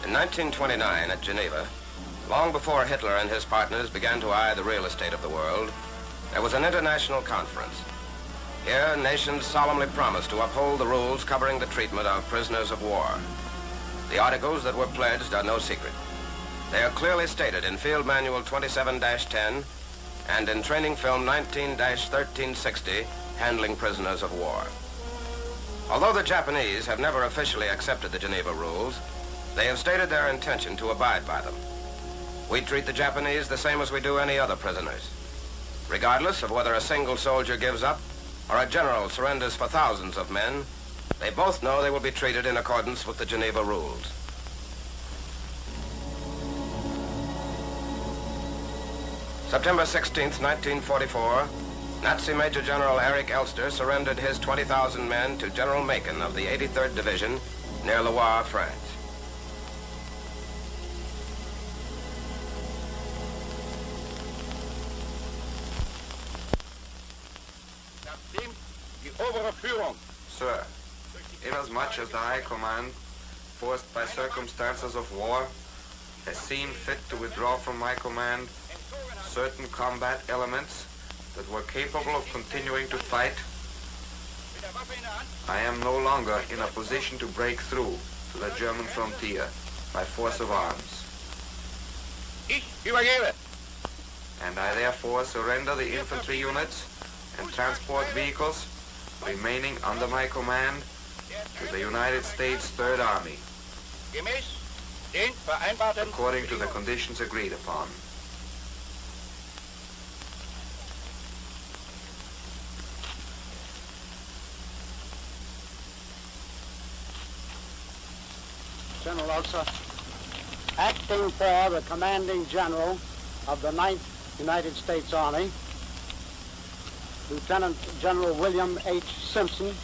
In 1929 at Geneva, long before Hitler and his partners began to eye the real estate of the world, there was an international conference. Here, nations solemnly promised to uphold the rules covering the treatment of prisoners of war. The articles that were pledged are no secret. They are clearly stated in Field Manual 27-10 and in Training Film 19-1360, Handling Prisoners of War. Although the Japanese have never officially accepted the Geneva rules, they have stated their intention to abide by them. We treat the Japanese the same as we do any other prisoners. Regardless of whether a single soldier gives up or a general surrenders for thousands of men, they both know they will be treated in accordance with the Geneva rules. September 16th, 1944, Nazi Major General Erich Elster surrendered his 20,000 men to General Macon of the 83rd Division near Loire, France. Sir, inasmuch as the High Command, forced by circumstances of war, has seen fit to withdraw from my command certain combat elements that were capable of continuing to fight, I am no longer in a position to break through to the German frontier by force of arms. And I therefore surrender the infantry units and transport vehicles remaining under my command to the United States Third Army, according to the conditions agreed upon. General Elster, acting for the commanding general of the 9th United States Army, Lieutenant General William H. Simpson,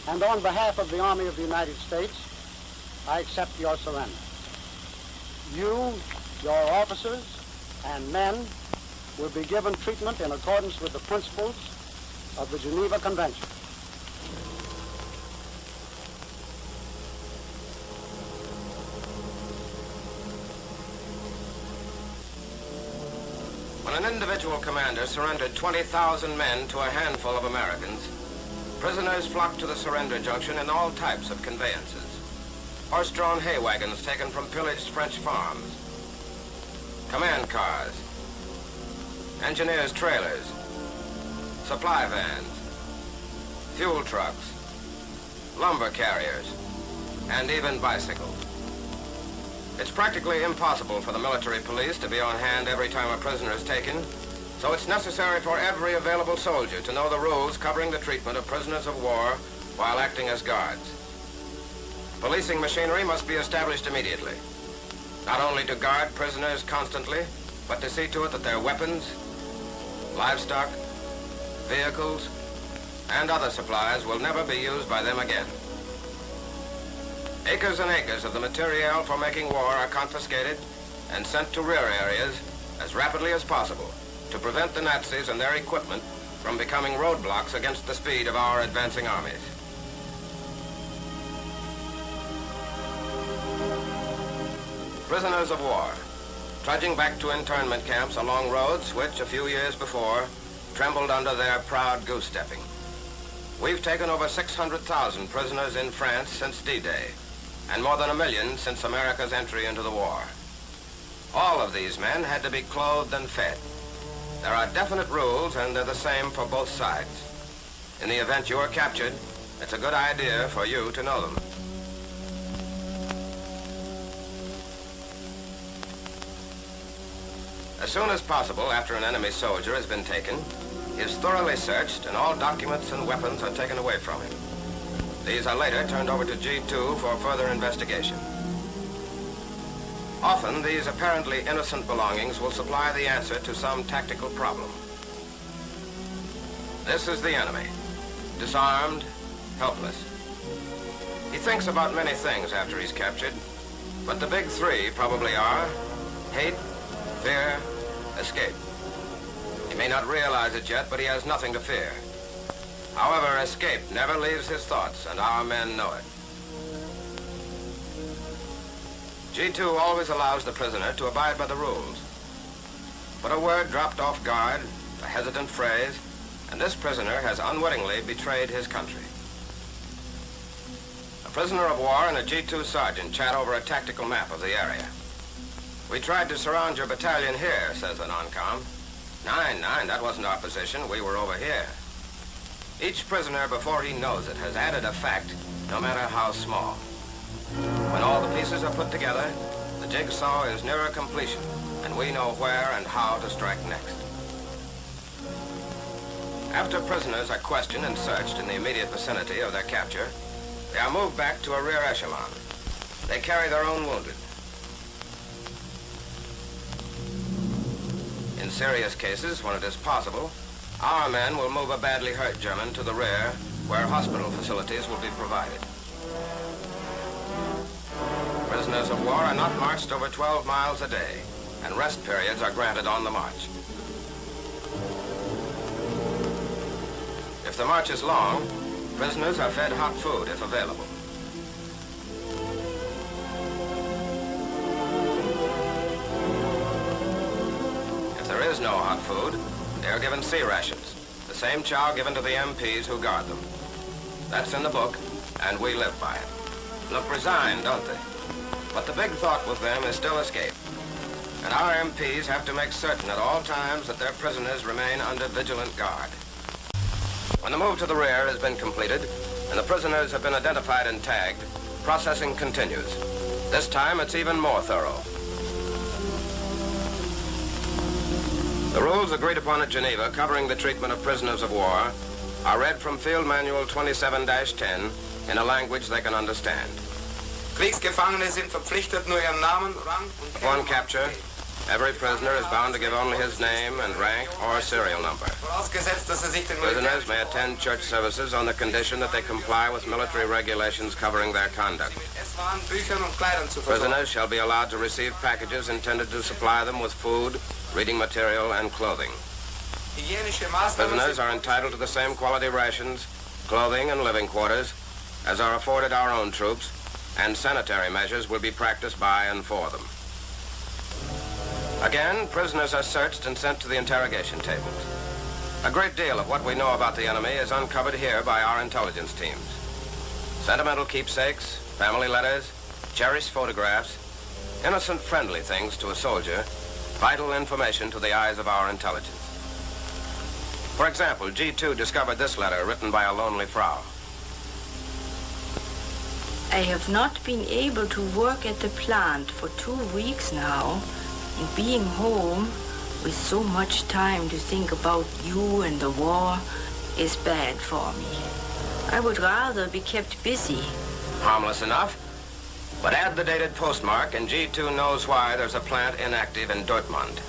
and on behalf of the Army of the United States, I accept your surrender. You, your officers, and men will be given treatment in accordance with the principles of the Geneva Convention. When an individual commander surrendered 20,000 men to a handful of Americans, prisoners flocked to the surrender junction in all types of conveyances. Horse-drawn hay wagons taken from pillaged French farms, command cars, engineers' trailers, supply vans, fuel trucks, lumber carriers, and even bicycles. It's practically impossible for the military police to be on hand every time a prisoner is taken, so it's necessary for every available soldier to know the rules covering the treatment of prisoners of war while acting as guards. Policing machinery must be established immediately, not only to guard prisoners constantly, but to see to it that their weapons, livestock, vehicles, and other supplies will never be used by them again. Acres and acres of the materiel for making war are confiscated and sent to rear areas as rapidly as possible to prevent the Nazis and their equipment from becoming roadblocks against the speed of our advancing armies. Prisoners of war, trudging back to internment camps along roads which, a few years before, trembled under their proud goose-stepping. We've taken over 600,000 prisoners in France since D-Day, and more than 1 million since America's entry into the war. All of these men had to be clothed and fed. There are definite rules, and they're the same for both sides. In the event you are captured, it's a good idea for you to know them. As soon as possible after an enemy soldier has been taken, he is thoroughly searched and all documents and weapons are taken away from him. These are later turned over to G2 for further investigation. Often, these apparently innocent belongings will supply the answer to some tactical problem. This is the enemy, disarmed, helpless. He thinks about many things after he's captured, but the big three probably are hate, fear, escape. He may not realize it yet, but he has nothing to fear. However, escape never leaves his thoughts, and our men know it. G2 always allows the prisoner to abide by the rules. But a word dropped off guard, a hesitant phrase, and this prisoner has unwittingly betrayed his country. A prisoner of war and a G2 sergeant chat over a tactical map of the area. "We tried to surround your battalion here," says the non-com. "Nine, that wasn't our position. We were over here." Each prisoner, before he knows it, has added a fact, no matter how small. When all the pieces are put together, the jigsaw is nearer completion, and we know where and how to strike next. After prisoners are questioned and searched in the immediate vicinity of their capture, they are moved back to a rear echelon. They carry their own wounded. In serious cases, when it is possible, our men will move a badly hurt German to the rear, where hospital facilities will be provided. Prisoners of war are not marched over 12 miles a day, and rest periods are granted on the march. If the march is long, prisoners are fed hot food if available. If there is no hot food, they are given sea rations, the same chow given to the MPs who guard them. That's in the book, and we live by it. Look resigned, don't they? But the big thought with them is still escape. And our MPs have to make certain at all times that their prisoners remain under vigilant guard. When the move to the rear has been completed and the prisoners have been identified and tagged, processing continues. This time it's even more thorough. The rules agreed upon at Geneva covering the treatment of prisoners of war are read from Field Manual 27-10 in a language they can understand. Kriegsgefangene sind verpflichtet, nur ihren Namen, Rang und Upon capture, every prisoner is bound to give only his name and rank or serial number. Vorausgesetzt, dass sich den Prisoners may attend church services on the condition that they comply with military regulations covering their conduct. Esswaren, Büchern und Kleidern zu versorgen. Prisoners shall be allowed to receive packages intended to supply them with food, reading material, and clothing. Hygienische Maßnahmen Prisoners are entitled to the same quality rations, clothing, and living quarters as are afforded our own troops, and sanitary measures will be practiced by and for them. Again, prisoners are searched and sent to the interrogation tables. A great deal of what we know about the enemy is uncovered here by our intelligence teams. Sentimental keepsakes, family letters, cherished photographs, innocent friendly things to a soldier, vital information to the eyes of our intelligence. For example, G2 discovered this letter written by a lonely Frau. I have not been able to work at the plant for 2 weeks now, and being home with so much time to think about you and the war is bad for me. I would rather be kept busy. Harmless enough, but add the dated postmark and G2 knows why there's a plant inactive in Dortmund.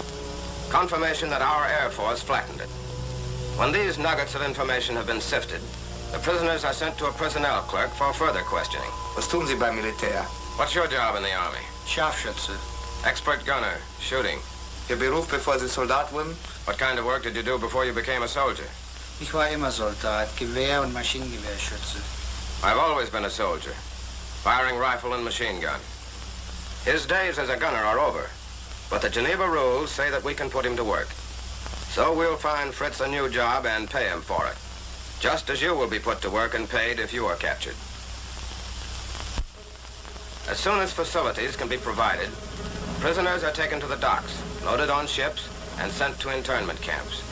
Confirmation that our Air Force flattened it. When these nuggets of information have been sifted, the prisoners are sent to a personnel clerk for further questioning. Was tun Sie beim Militär? What's your job in the Army? Scharfschütze. Expert gunner, shooting. Ihr Beruf, bevor Sie Soldat wurden? What kind of work did you do before you became a soldier? Ich war immer Soldat, Gewehr- und Maschinengewehrschütze. I've always been a soldier, firing rifle and machine gun. His days as a gunner are over, but the Geneva rules say that we can put him to work. So we'll find Fritz a new job and pay him for it, just as you will be put to work and paid if you are captured. As soon as facilities can be provided, prisoners are taken to the docks, loaded on ships, and sent to internment camps.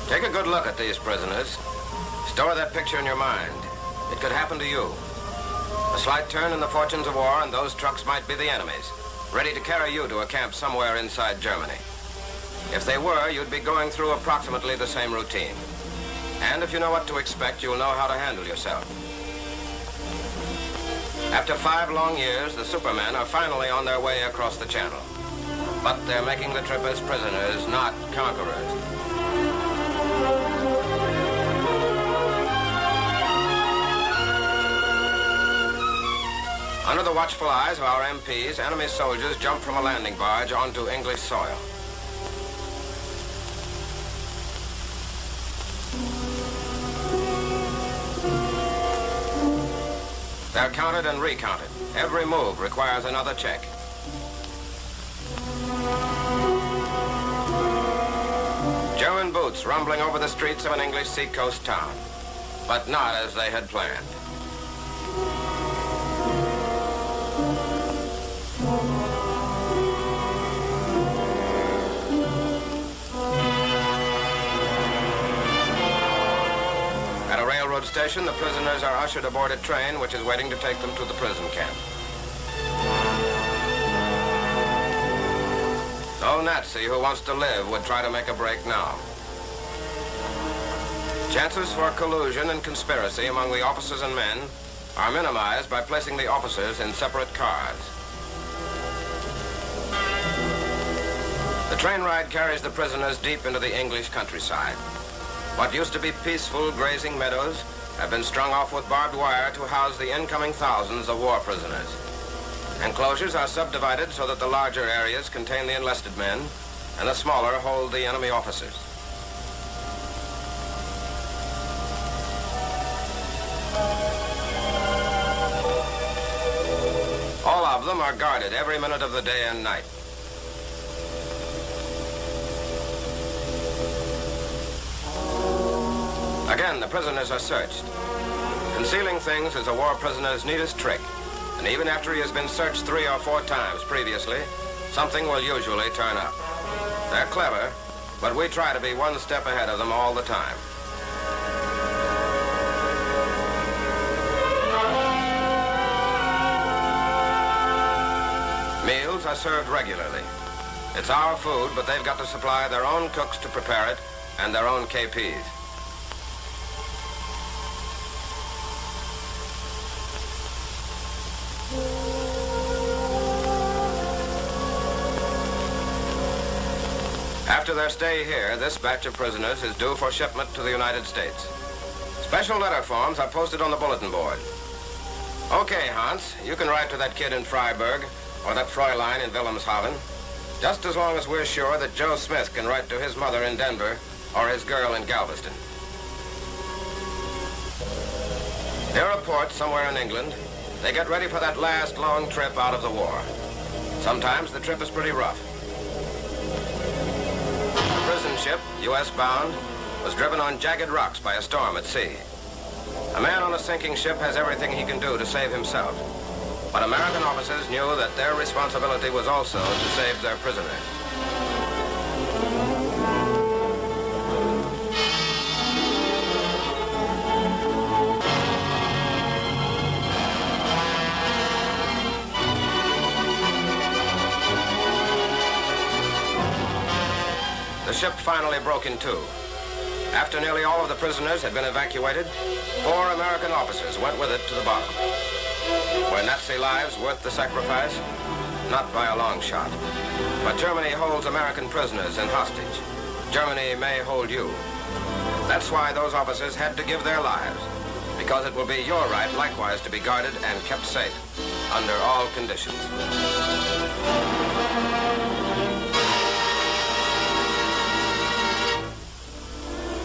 Take a good look at these prisoners. Store that picture in your mind. It could happen to you. A slight turn in the fortunes of war and those trucks might be the enemy's, ready to carry you to a camp somewhere inside Germany. If they were, you'd be going through approximately the same routine. And if you know what to expect, you'll know how to handle yourself. After 5 long years, the Supermen are finally on their way across the channel. But they're making the trip as prisoners, not conquerors. Under the watchful eyes of our MPs, enemy soldiers jump from a landing barge onto English soil. They're counted and recounted. Every move requires another check. German boots rumbling over the streets of an English seacoast town, but not as they had planned. At a railroad station, the prisoners are ushered aboard a train which is waiting to take them to the prison camp. No Nazi who wants to live would try to make a break now. Chances for collusion and conspiracy among the officers and men are minimized by placing the officers in separate cars. The train ride carries the prisoners deep into the English countryside. What used to be peaceful grazing meadows have been strung off with barbed wire to house the incoming thousands of war prisoners. Enclosures are subdivided so that the larger areas contain the enlisted men and the smaller hold the enemy officers. All of them are guarded every minute of the day and night. Again, the prisoners are searched. Concealing things is a war prisoner's neatest trick, and even after he has been searched 3 or 4 times previously, something will usually turn up. They're clever, but we try to be one step ahead of them all the time. Meals are served regularly. It's our food, but they've got to supply their own cooks to prepare it and their own KPs. After their stay here, this batch of prisoners is due for shipment to the United States. Special letter forms are posted on the bulletin board. Okay, Hans, you can write to that kid in Freiburg or that Fräulein in Wilhelmshaven, just as long as we're sure that Joe Smith can write to his mother in Denver or his girl in Galveston. Near a port somewhere in England, they get ready for that last long trip out of the war. Sometimes the trip is pretty rough. The prison ship, U.S. bound, was driven on jagged rocks by a storm at sea. A man on a sinking ship has everything he can do to save himself. But American officers knew that their responsibility was also to save their prisoners. The ship finally broke in two. After nearly all of the prisoners had been evacuated, 4 American officers went with it to the bottom. Were Nazi lives worth the sacrifice? Not by a long shot. But Germany holds American prisoners in hostage. Germany may hold you. That's why those officers had to give their lives, because it will be your right likewise to be guarded and kept safe under all conditions.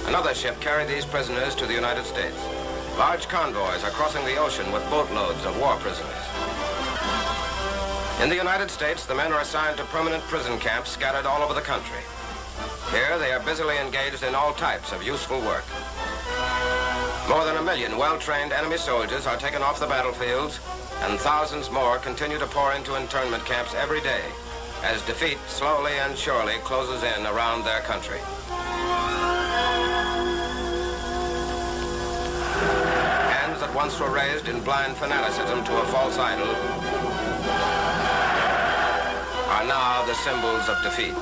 Another ship carried these prisoners to the United States. Large convoys are crossing the ocean with boatloads of war prisoners. In the United States, the men are assigned to permanent prison camps scattered all over the country. Here, they are busily engaged in all types of useful work. More than 1 million well-trained enemy soldiers are taken off the battlefields, and thousands more continue to pour into internment camps every day as defeat slowly and surely closes in around their country. Hands that once were raised in blind fanaticism to a false idol are now the symbols of defeat.